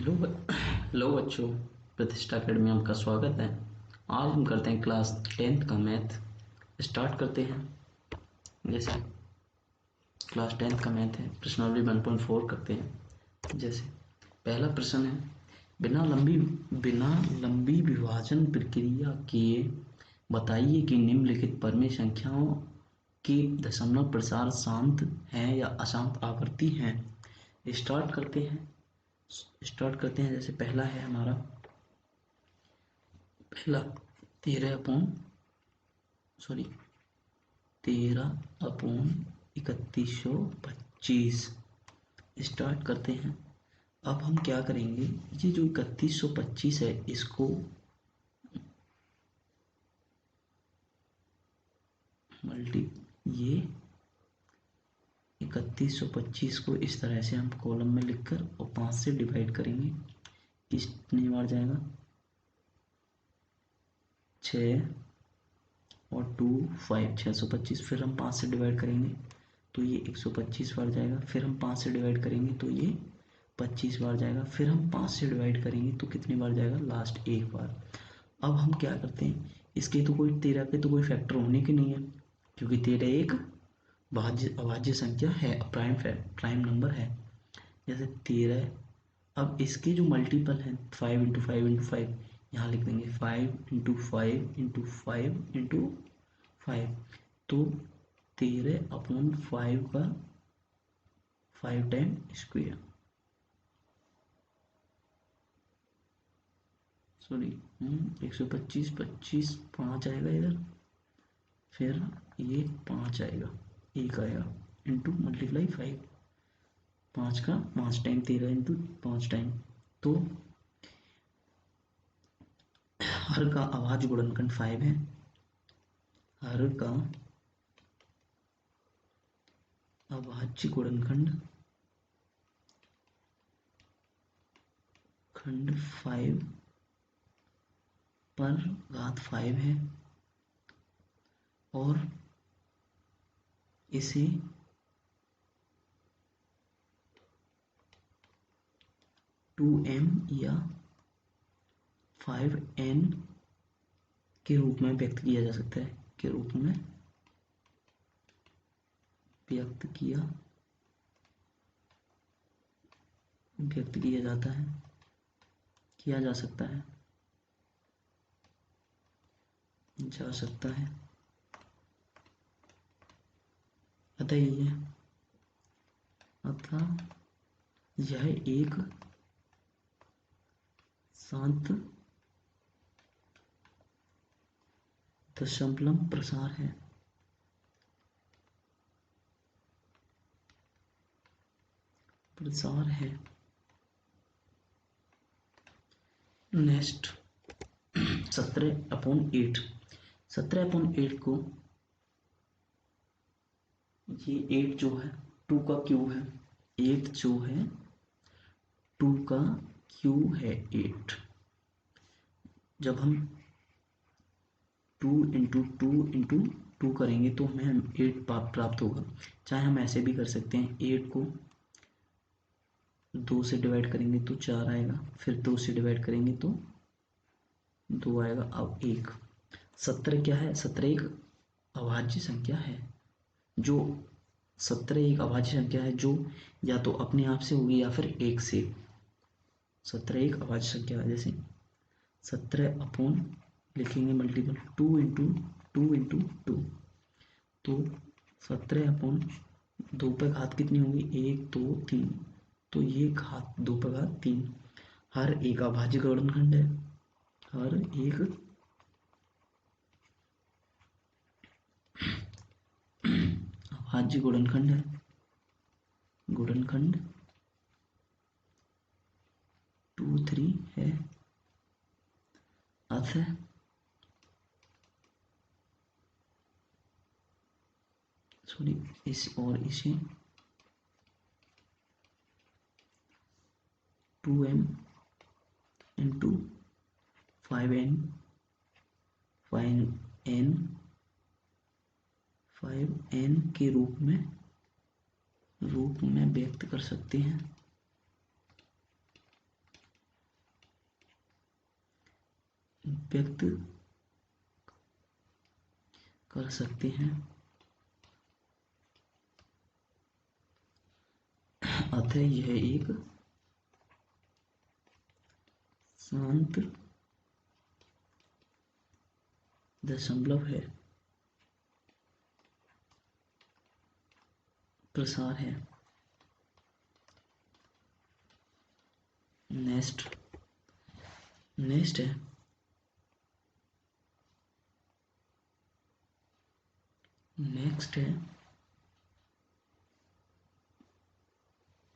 Hello बच्चों। प्रतिष्ठा academy में आपका स्वागत है। आज हम करते हैं क्लास 10th का मैथ। स्टार्ट करते हैं। जैसे क्लास 10th का मैथ है, प्रश्नावली 1.4 करते हैं। जैसे पहला प्रश्न है, बिना लंबी विभाजन प्रक्रिया किए बताइए कि निम्नलिखित परमेय संख्याओं के दशमलव प्रसार शांत हैं या अशांत आवर्ती हैं। स्टार्ट करते हैं। जैसे पहला है हमारा, पहला 13/3125। स्टार्ट करते हैं। अब हम क्या करेंगे, ये जो 3125 है इसको ये 3125 को इस तरह से हम कॉलम में लिखकर और 5 से डिवाइड करेंगे। कितनी बार जाएगा, 6 और 2 5, 625। फिर हम 5 से डिवाइड करेंगे तो ये 125 बार जाएगा। फिर हम 5 से डिवाइड करेंगे तो ये 25 बार जाएगा। फिर हम 5 से डिवाइड करेंगे तो कितनी बार जाएगा, लास्ट एक बार। अब हम क्या करते हैं, इसके तो कोई 13 के तो कोई फैक्टर होने के नहीं है, क्योंकि 13 एक अभाज्य संख्या है, प्राइम नंबर है। जैसे 13, अब इसके जो मल्टीपल हैं 5 इंटू 5 इंटू 5, यहाँ लिख देंगे 5 इंटू 5 इंटू 5 इंटू 5। तो 13/5 का 5 टाइम स्क्वेयर, सॉरी 125, 25 5 आएगा इधर, फिर ये 5 आएगा, एक आएगा, इंटू मल्टीप्लाई 5, 5 का 5 टाइम 13 इंटू 5 टाइम। तो हर का अभाज्य गुणनखंड 5 है। हर का अभाज्य गुणनखंड 5 पर घात 5 है और इसे टू एम या 5n के रूप में व्यक्त किया जा सकता है, के रूप में व्यक्त किया जाता है, किया जा सकता है, अतः यह एक शांत दशमलव प्रसार है। नेक्स्ट 17/8। 17/8 को, ये 8 जो है 2 का क्यूब है, 8 जो है 2 का क्यूब है 8। जब हम 2 इंटू 2 इंटू 2 करेंगे तो हमें 8 प्राप्त होगा। चाहे हम ऐसे भी कर सकते हैं, 8 को 2 से डिवाइड करेंगे तो 4 आएगा, फिर 2 से डिवाइड करेंगे तो 2 आएगा। अब 1, 17 क्या है, 17 एक अभाज्य संख्या है। जो 17 एक अभाज्य संख्या है जो या तो अपने आप से होगी या फिर 1 से। 17 एक अभाज्य संख्या है। जैसे 17 अपॉन लिखेंगे मल्टीपल 2 इंटू 2 इंटू 2, तो 17/2 पे घात कितनी होगी, 1 2 3, तो ये घात 2 पे घात 3। हर एक अभाज्य गुणनखंड है, हर एक अभाज्य गुणनखंड है, गुणनखंड 2 3 है। अतः इसे 2m इंटू 5n 5n के रूप में व्यक्त कर सकते हैं। व्यक्त कर सकते हैं। अतः यह एक शांत दशमलव है, प्रसार है। नेक्स्ट है नेक्स्ट है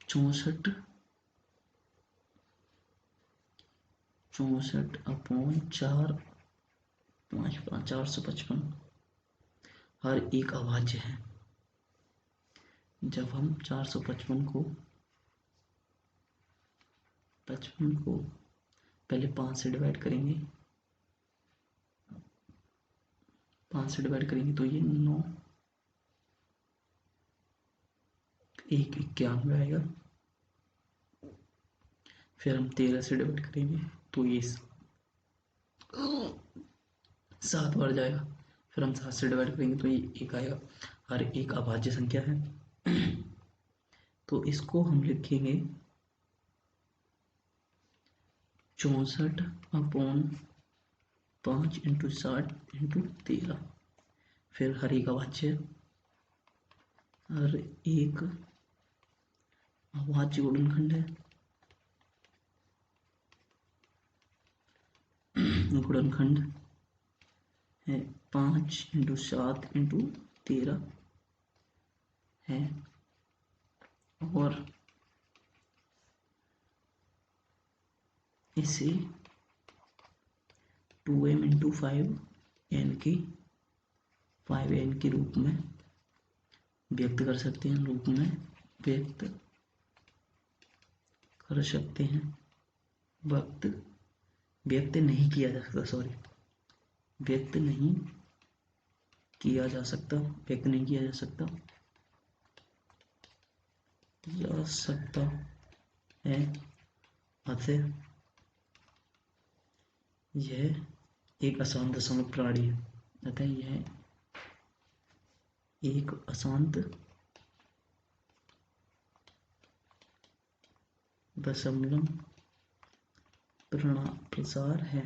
64/455 हर एक अभाज्य है। जब हम 455 को पहले 5 से डिवाइड करेंगे, तो ये 9 1 91 आएगा। फिर हम 13 से डिवाइड करेंगे तो ये 7 बार जाएगा। फिर हम 7 से डिवाइड करेंगे तो ये 1 आएगा। हर एक अभाज्य संख्या है। तो इसको हम लिखेंगे 64/5 × 60 × 13। फिर हर एक अभाज्य गुणनखंड है। गुणनखंड है 5 × 7 × 13 है। और इसे 2m × 5n के रूप में व्यक्त कर सकते हैं। व्यक्त नहीं किया जा सकता। व्यक्त नहीं किया जा सकता है। अतः यह एक अशांत दशमलव प्रणाली है। एक अशांत दशमलव प्रसार है।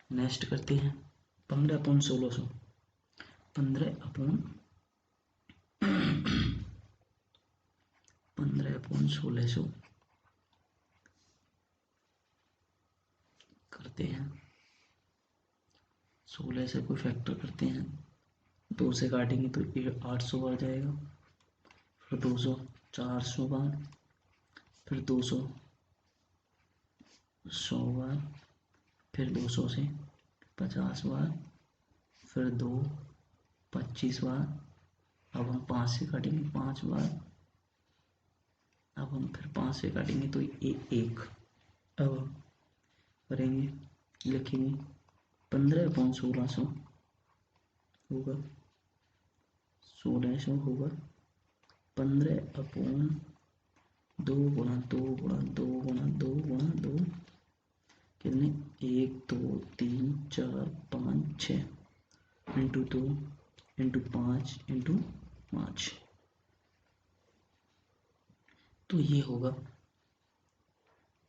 नेक्स्ट करते हैं 15/1600। 15/1600 करते हैं। 16 से कोई फैक्टर करते हैं, 2 से काटेंगे तो 800 बार जाएगा। फिर 200 400 बार, फिर 200 100 बार, फिर 200 से 50 बार, फिर 2 25 बार। अब हम 5 से काटेंगे 5 बार। अब हम फिर 5 से काटेंगे तो ये 1। अब हम करेंगे, लिखेंगे 15/1600 होगा 1600 होगा 15/2 × 2 × 2 × 2 × 2 कितने 1 2 3 4 5 6 × 2 × 5 × 5। तो ये होगा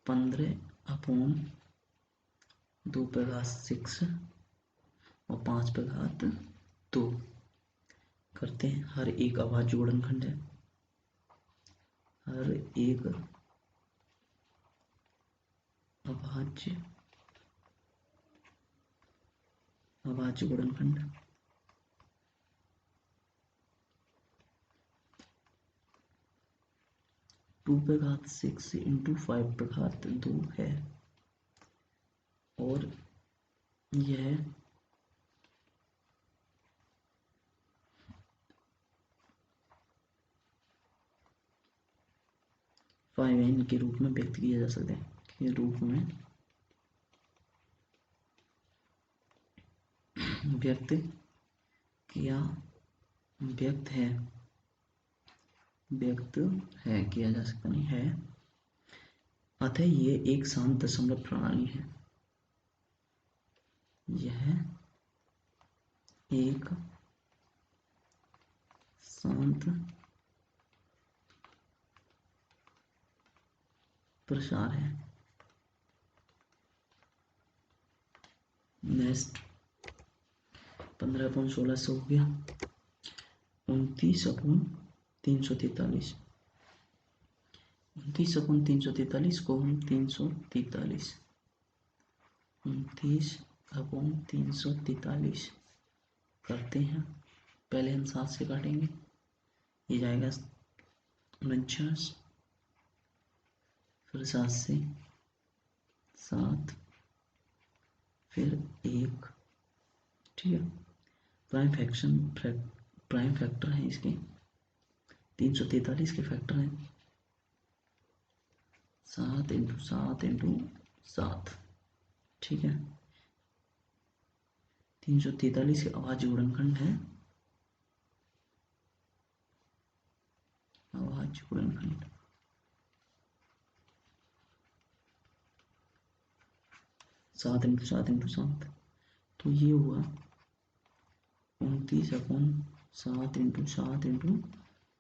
15/2/6 और 5/2 करते हैं। हर एक अभाज्य गुणनखंड है। हर एक अभाज्य गुणनखंड 2/6 × 5/2 है। और यह n के रूप में व्यक्त किया जा सकता है। के रूप में व्यक्त है किया जा सकता नहीं है। अतः ये एक शांत दशमलव प्रणाली है। यह एक शांत प्रसार है। नेक्स्ट 15/16 हो गया। 29/343। 29/343 को हम 343, 29/343 करते हैं। पहले हम 7 से काटेंगे, ये जाएगा 49, फिर 7 से 7, फिर 1। ठीक है, प्राइम फैक्टर है इसके, 343 के फैक्टर हैं 7 × 7 × 7। ठीक है, 343 के अभाज्य गुणनखंड है, अभाज्य गुणनखंड 7 × 7 × 7, तो ये हुआ 29/7 × 7 ×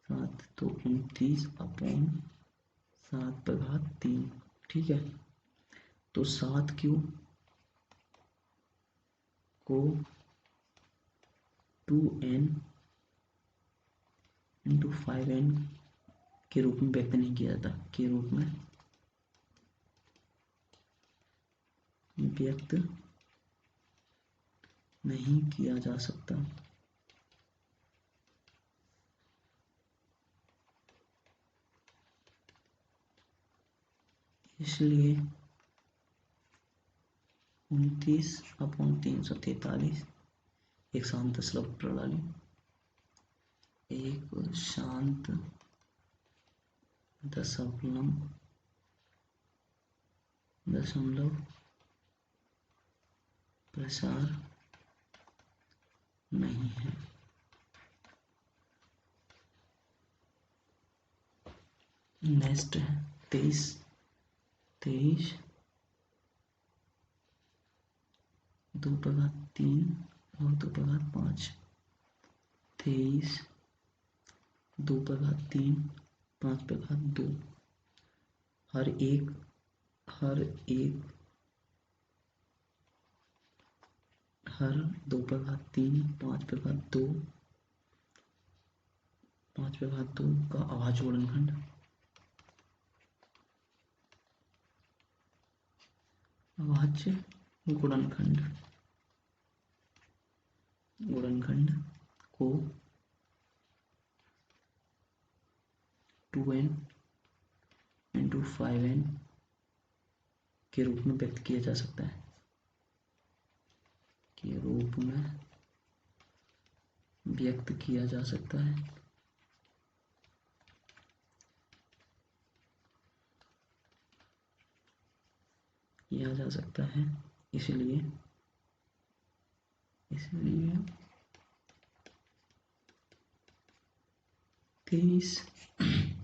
7, तो 29/7/3। ठीक है, तो 7 को 2n × 5n के रूप में व्यक्त नहीं किया जाता, के रूप में व्यक्त नहीं किया जा सकता। इसलिए 29/343 एक शांत दशमलव प्रणाली, एक शांत दशमलव प्रसार नहीं है। नेक्स्ट है 23 2/3 और 2/5। 23 2/3 5/2। हर एक 2/3 5/2 5/2 का अभाज्य गुणनखंड, अभाज्य गुणनखंड को 2n × 5n के रूप में व्यक्त किया जा सकता है, के रूप में व्यक्त किया जा सकता है। किया जा सकता है, इसलिए 23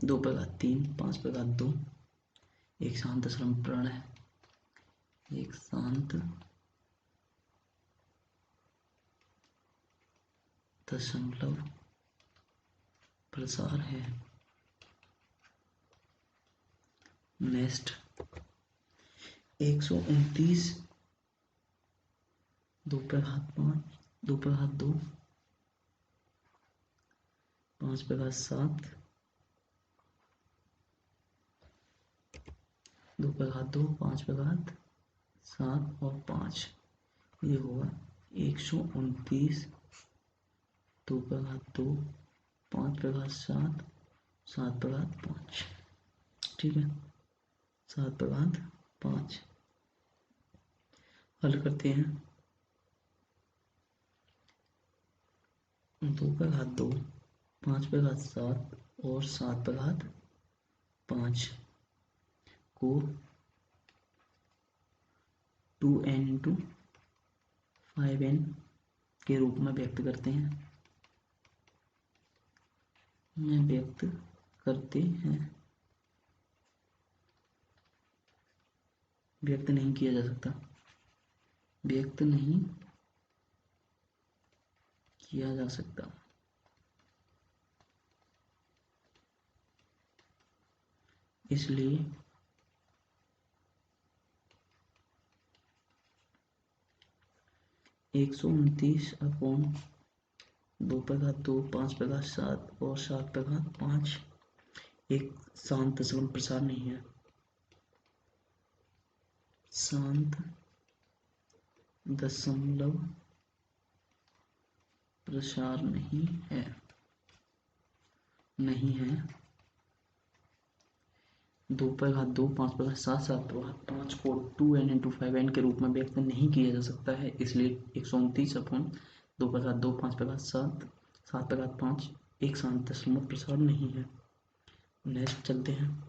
2/3 5/2 एक शांत दशमलव प्रणाली है, एक शांत दशमलव प्रसार है। नेक्स्ट 129 2/5 2/2 5/7 2/2 5/7 और 5। ये होगा 129 2/2 5/7 7/5। ठीक है, 7/5 हल करते हैं। 2/2 5/7 और 7/5 को 2n × 5n के रूप में व्यक्त करते हैं, व्यक्त नहीं किया जा सकता, व्यक्त नहीं किया जा सकता। इसलिए 129 अपॉन 2 पे घात 2, 5 पे घात 7 और 7 पे घात 5 एक शांत दशमलव प्रसार नहीं है, शांत दशमलव प्रसार नहीं है, नहीं है। 2 पे घात 2, 5 पे घात 7, 7 पे घात 5 को 2n इंटू 5n के रूप में व्यक्त नहीं किया जा सकता है, इसलिए 129 अपॉन 2 पे घात 2, 5 पे घात 7, 7 पे घात 5 एक शांत दशमलव प्रसार नहीं है। नेक्स्ट चलते हैं।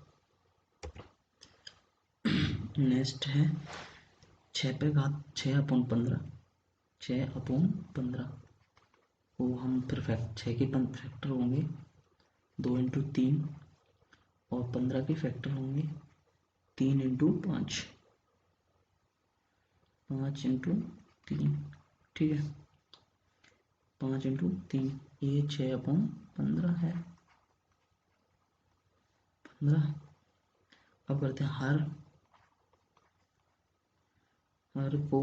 नेक्स्ट है 6 पे घात 6 अपॉन 15, 6 अपॉन 15 वो हम फिर 6 के फैक्टर होंगे 2 इंटू 3 और 15 के फैक्टर होंगे 3 इंटू 5, 5 इंटू 3, ठीक है, 5 इंटू 3, ये 6 अपॉन 15 है, 15। अब करते हैं हर को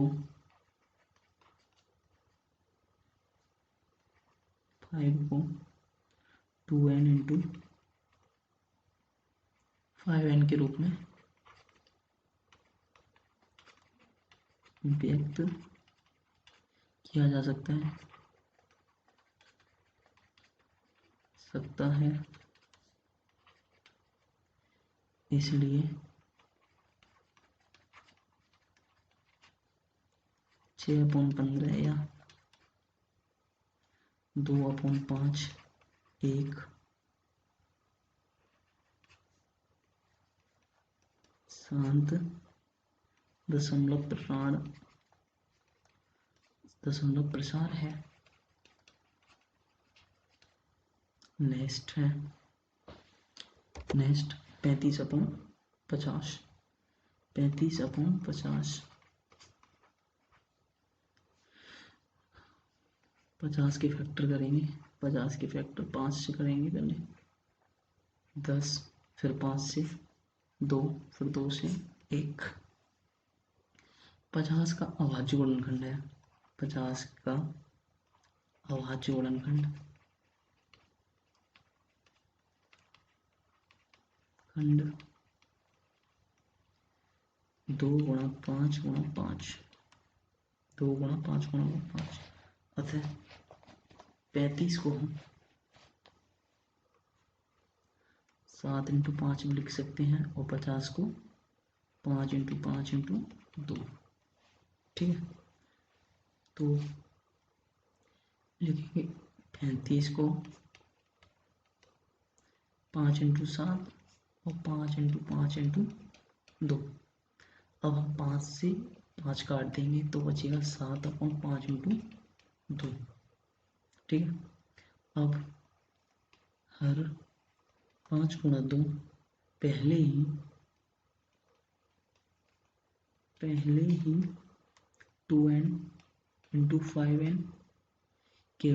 5 को 2n इंटू 5n के रूप में व्यक्त किया जा सकता है, इसलिए 6 अपॉन 15 या 2 अपॉन 5 एक शांत दशमलव प्रसार है। नेक्स्ट 35 अपॉन 50, 35 अपॉन 50, 50 के फैक्टर करेंगे, 50 के फैक्टर 5 से करेंगे पहले 10, फिर 5 से 2, फिर 2 से 1। 50 का अभाज्य गुणनखंड है, 50 का अभाज्य गुणनखंड 2 गुणा 5 गुणा 5, 2 गुणा 5 गुणा 5, अतः 35 को हम 7 इंटू 5 में लिख सकते हैं और 50 को 5 इंटू 5 इंटू 2, ठीक है। तो लिखेंगे 35 को 5 इंटू 7 और 5 इंटू 5 इंटू 2। अब हम 5 से 5 काट देंगे तो बचेगा 7 अपॉन 5 इंटू 2, ठीक है। अब हर 5 गुणा 2 पहले ही 2n इंटू 5n के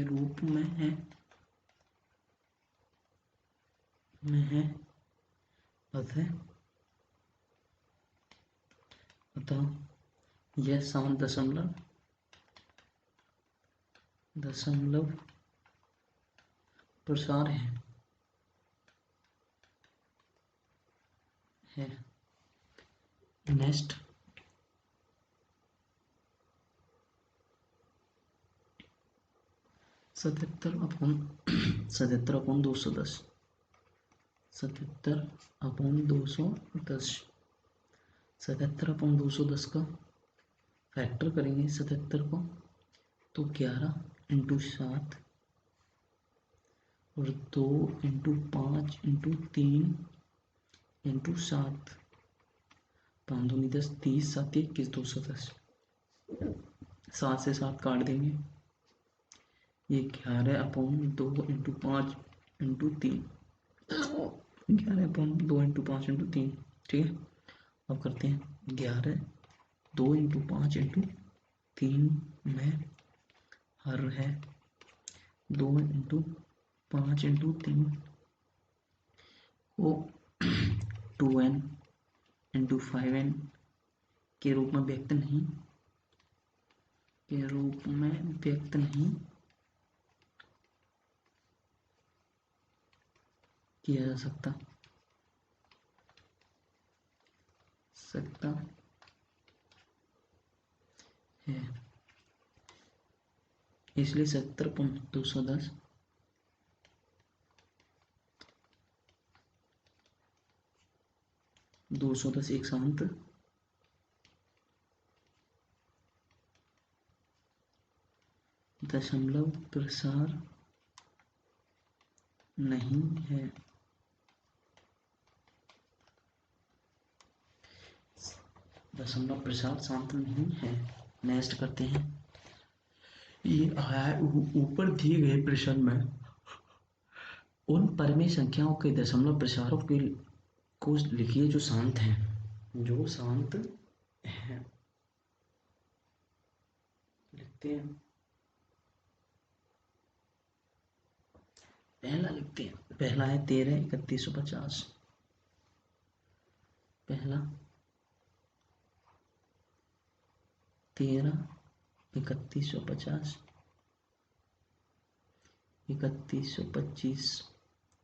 रूप में है, अतः यह शांत दशमलव प्रसार है। नेक्स्ट 77 अपॉन 210, 77 अपॉन 210, 77 अपॉन 210 का फैक्टर करेंगे 77 को तो 11 इंटू 7 और 2 इंटू 5 इंटू 3 इंटू 7, 5 दूनी 10, 30, 7 21, 210, 7 से 7 काट देंगे, ये 11 upon 2 into 5 into 3, 11 upon 2 into 5 into 3, ठीक है। अब करते हैं 11, 2 इंटू 5 इंटू 3 में हर है 2 इंटू 5 इंटू 3 को 2n इंटू 5n के रूप में व्यक्त नहीं किया जा सकता है, इसलिए 70.210 210 एक शांत दशमलव प्रसार नहीं है। दशमलव प्रसार शांत नहीं है। नेक्स्ट करते हैं, ये है ऊपर दिए गए प्रश्न में उन परिमेय संख्याओं के दशमलव प्रसारों के को लिखिए जो शांत हैं। लिखते हैं, पहला लिखते हैं। पहला है 13,3150। पहला 13,3150 3125,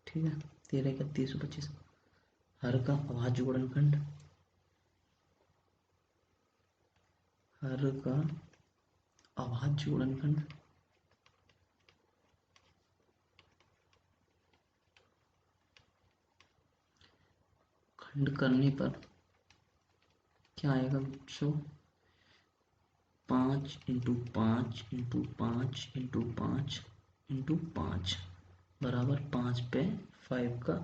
ठीक है। 13,3125 हर का अभाज्य गुणनखंड, खंड करने पर क्या आएगा बच्चों? 5 इंटू 5 इंटू 5 इंटू 5 इंटू 5 बराबर 5 पे 5 का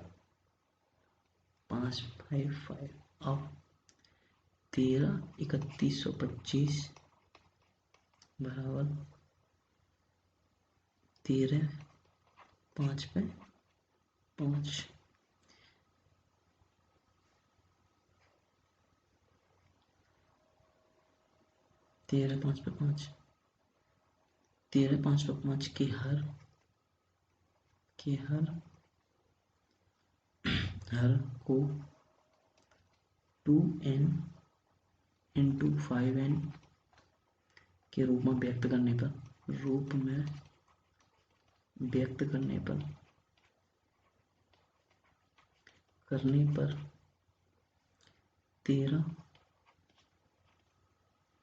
5 5 5। अब 13,3125 बराबर 13 5 पे 5। 13 5 पे 5, 13 5 पे 5 के हर को 2n इंटू 5n के रूप में व्यक्त करने पर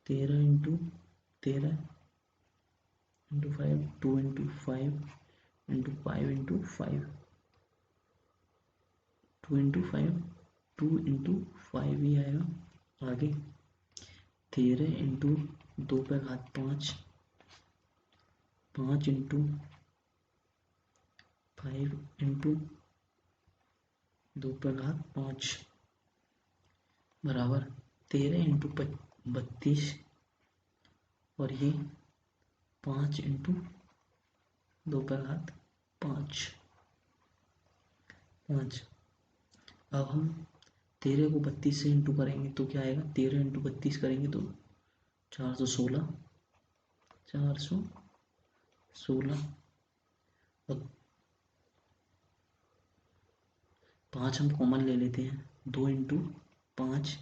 13 into 13 into 5 2 into 5 into 5 into 5 2 into 5 2 into 5 ही आएगा। आगे 13 इंटू 2 पे घात 5 5 इंटू 5 इंटू 2 पे घात 5 बराबर 13 इंटू 32 और ये 5 इंटू 2 पे घात 5। अब हम 13 को 32 से इंटू करेंगे तो क्या आएगा? 13 इंटू 32 करेंगे तो 416 और 5 हम कॉमन ले लेते हैं। 2 इंटू 5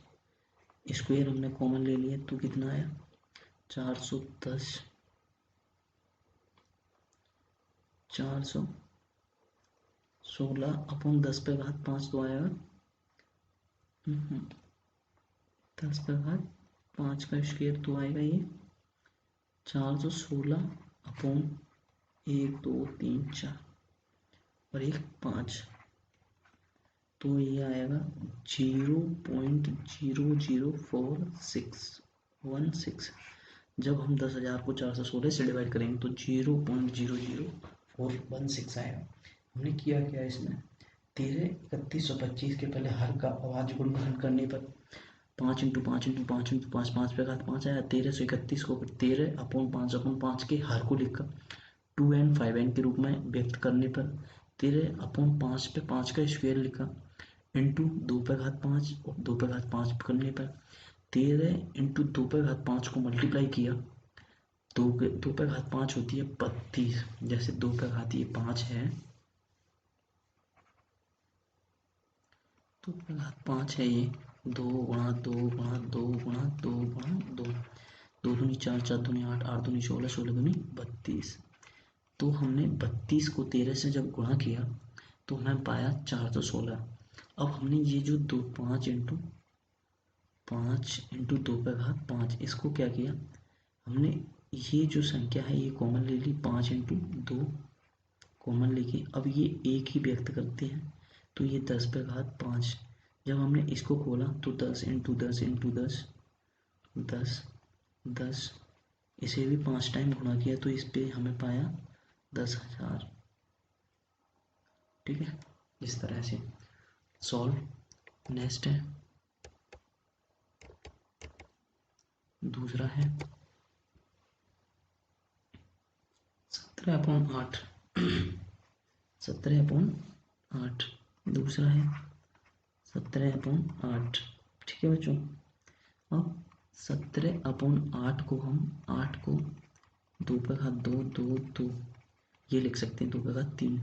स्क्वायर हमने कॉमन ले लिया तो कितना आया? 410 416 अपॉन 10 पे घात 5 तो आएगा 10 पे घात 5 का स्क्वायर तो आएगा ये 416 अपॉन 1 2 3 4 और 1 5 तो ये आएगा 0.00416। जब हम 10,000 को 416 से डिवाइड करेंगे तो 0.00416 आएगा। हमने किया क्या इसमें? 13,3125 के पहले हर का अभाज्य गुणनखंड करने पर 5 इंटू 5 इंटू 5 इंटू 5 5 पे घात 5 आया। 1331 को 13 अपॉन 5 के हर को लिखकर 2n 5n के रूप में व्यक्त करने पर 13 अपॉन 5 पे 5 का स्क्वायर लिखा इंटू 2 पे घात 5 और 2 पे घात 5 करने पर 13 इंटू 2 पे घात 5 को मल्टीप्लाई किया, 2 पे घात 5 होती है 32। जैसे 2 पे घात ये 5 है, 2 पे घात 5 है ये, 2 गुणा 2 गुणा 2 गुणा 2 गुणा 2, 2 दूनी 4, 4 दूनी 8, 8 दूनी 16, 16 दूनी 32। तो हमने 32 को 13 से जब गुणा किया तो हमें पाया 416। अब हमने ये जो 5 इंटू 2 पे घात 5 इसको क्या किया हमने, ये जो संख्या है ये कॉमन ले ली, 5 इंटू 2 कॉमन लेके अब ये एक ही व्यक्त करते हैं, तो ये 10 पे घात 5। जब हमने इसको खोला तो 10 इंटू 10 10, 10, इसे भी 5 टाइम गुणा किया तो इस पे हमें पाया 10,000। ठीक है, इस तरह से सॉल्व। नेक्स्ट है दूसरा है 17/8। 17/8 दूसरा है 17/8। ठीक है बच्चों, अब 17/8 को हम 8 को 2 पे घात 2 ये लिख सकते हैं, 2 पे घात 3,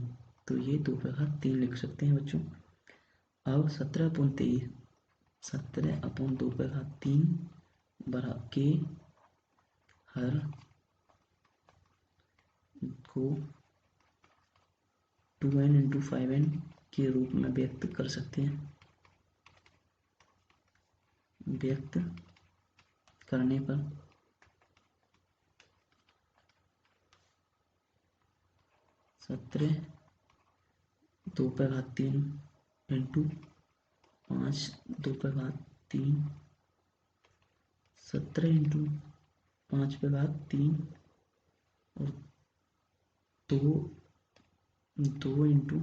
तो ये 2 पे घात 3 लिख सकते हैं बच्चों। अब 17/23, 17/2 पे घात 3 बरा के हर को 2n×5n के रूप में व्यक्त कर सकते हैं। व्यक्त करने पर 17/2 पे घात 3 इंटू 5/2 पे घात 3, 17 इंटू 5 पे घात 3 और 2 इंटू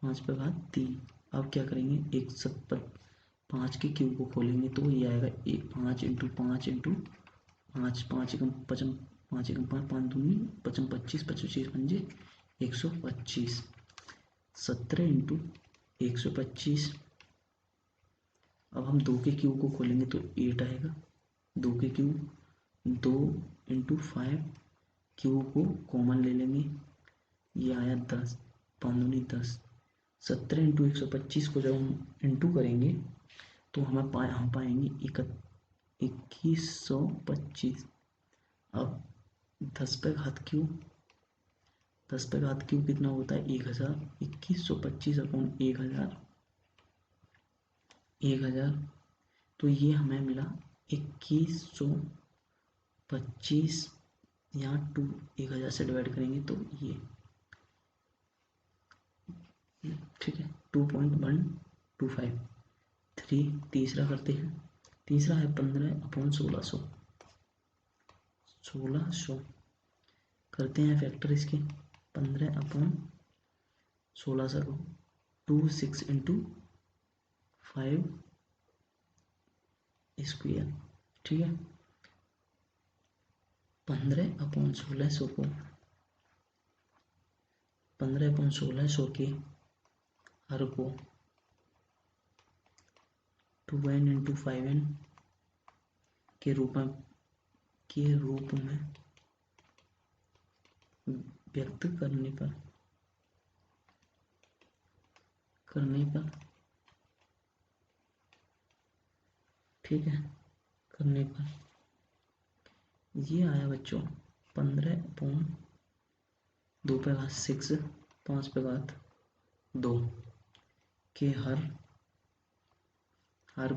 5 पे घात 3। अब क्या करेंगे, एक 5 के क्यूब को खोलेंगे तो ये आएगा 5 इंटू 5 इंटू 5, 5 एकम 55, 5 एकम 5, 5 दूनी 55, 25, 25 पंजे 125, 17 इंटू 125। अब हम 2 के क्यूब को खोलेंगे तो 8 आएगा, 2 के क्यूब, 2 इंटू 5 क्यूब को कॉमन ले लेंगे, ये आया 10, 5 दूनी 10। 17 इंटू 125 को जब हम इंटू करेंगे तो हम पाएंगे 2125। अब 10 पे घात क्यूब, 10 पे घात क्यूब कितना होता है 1000, 2125/1000, 1000। तो ये हमें मिला 2125, यहाँ 1000 से डिवाइड करेंगे तो ये, ठीक है, 2.125। तीसरा करते हैं, तीसरा है 15/1600। 1600 करते हैं फैक्टर इसके, 15/1600 को 26×5 स्क्वायर। ठीक है, 15/1600 को 15/1600 के हर को 2n×5n के रूप में व्यक्त करने पर ठीक है, करने पर ये आया बच्चों 15/2 पे घात 6, 5 पे घात 2 के हर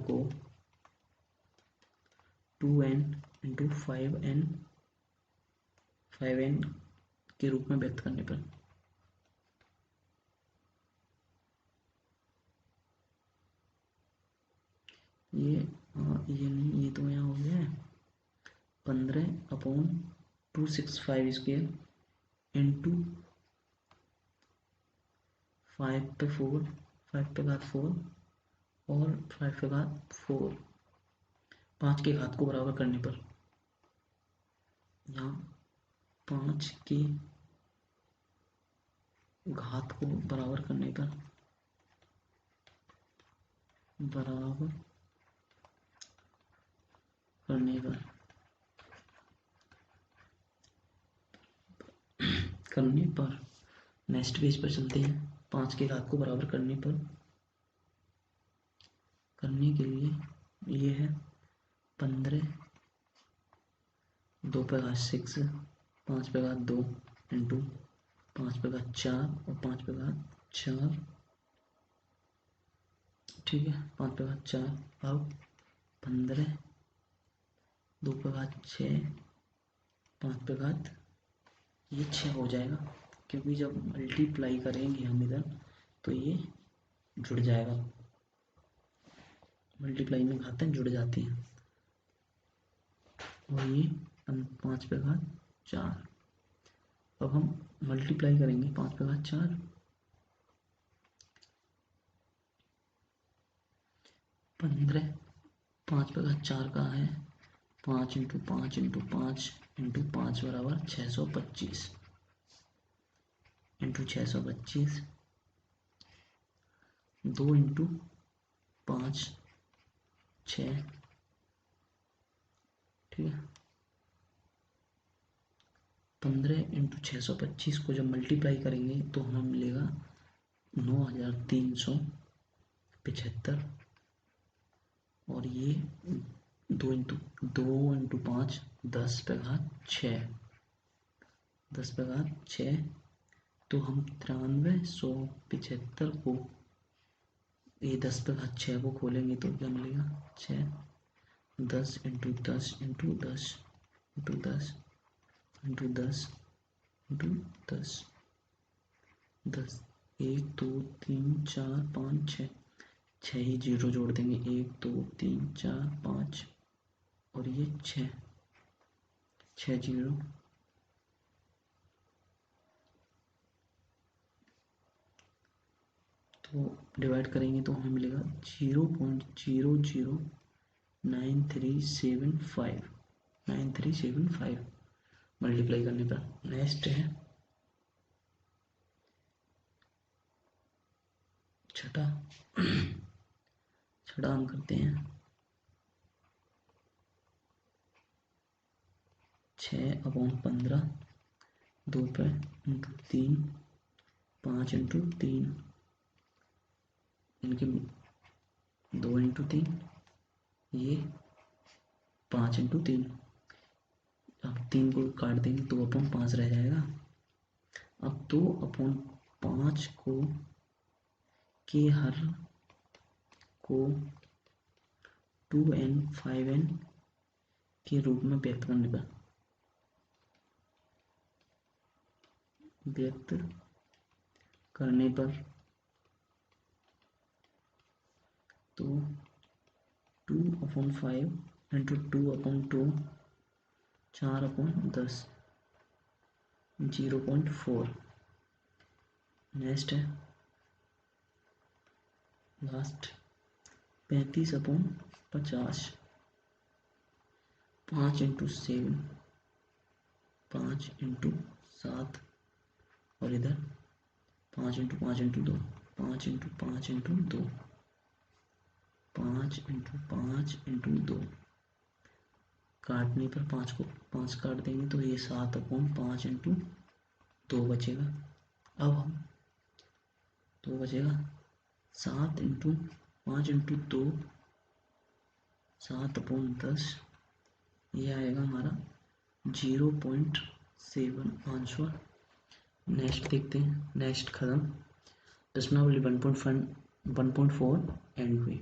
को 2n×5n के रूप में व्यक्त करने पर ये नहीं, ये तो यहाँ हो गया है 15/265 स्क्वायर इंटू 5/4, 5 पे घात 4 और 5 पे घात 4, 5 के घात को बराबर करने पर, यहाँ 5 के घात को बराबर करने पर बराबर करने पर नेक्स्ट पेज पर चलते हैं। 5 के घात को बराबर करने के लिए ये है 15, 2 पे घात 6, 5 पे घात 2 इंटू 5 पे घात 4 और 5 पे घात 4। ठीक है, 5 पे घात 4। अब 15, 2 पे घात 6, 5 पे घात ये 6 हो जाएगा, क्योंकि जब मल्टीप्लाई करेंगे हम इधर तो ये जुड़ जाएगा। मल्टीप्लाई में घातें जुड़ जाती हैं। और ये 5 पे घात 4। अब हम मल्टीप्लाई करेंगे 5 पे घात 4, 15, 5 पे घात 4 का है 5 इंटू 5 इंटू 5 इंटू 5 बराबर 625 इंटू 625, 2 इंटू 5 6। ठीक है, 15 इंटू 625 को जब मल्टीप्लाई करेंगे तो हमें मिलेगा 9375। और ये 2 इंटू 5 10 पे घात 6, 10 पे घात 6। तो हम 9375 को ये 10 पे घात 6 को खोलेंगे तो क्या मिलेगा 6, 10 into 10 into 10 into 10 into 10 into 10, 10, 1 2 3 4 5 6, 6 ही जीरो जोड़ देंगे 1 2 3 4 5 और ये 6 जीरो। तो डिवाइड करेंगे तो हमें मिलेगा 0.009375 मल्टीप्लाई करने पर। नेक्स्ट है छठा हम करते हैं 6/15, 2 पे इंटू 3, 5 इंटू 3, इनके 2 इंटू 3, ये 5 इंटू 3। अब 3 को काट देंगे 2/5 रह जाएगा। अब 2/5 को के हर को 2n 5n के रूप में व्यक्त करने पर तो 2/5 इंटू 2/2 4/10 0.4। नेक्स्ट है लास्ट 35/50, 5 इंटू 7, 5 इंटू 7 और इधर 5 into 5 into 2, 5 into 5 into 2, 5 into 5 into 2। काटने पर 5 को 5 काट देंगे तो ये 7/5 इंटू 2 बचेगा। अब हम 2 बचेगा 7 इंटू 5 इंटू 2 7/10। ये आएगा हमारा 0.7 आंसर। नेक्स्ट देखते हैं। नेक्स्ट खत्म प्रश्नावली 1.4 एंड हुई।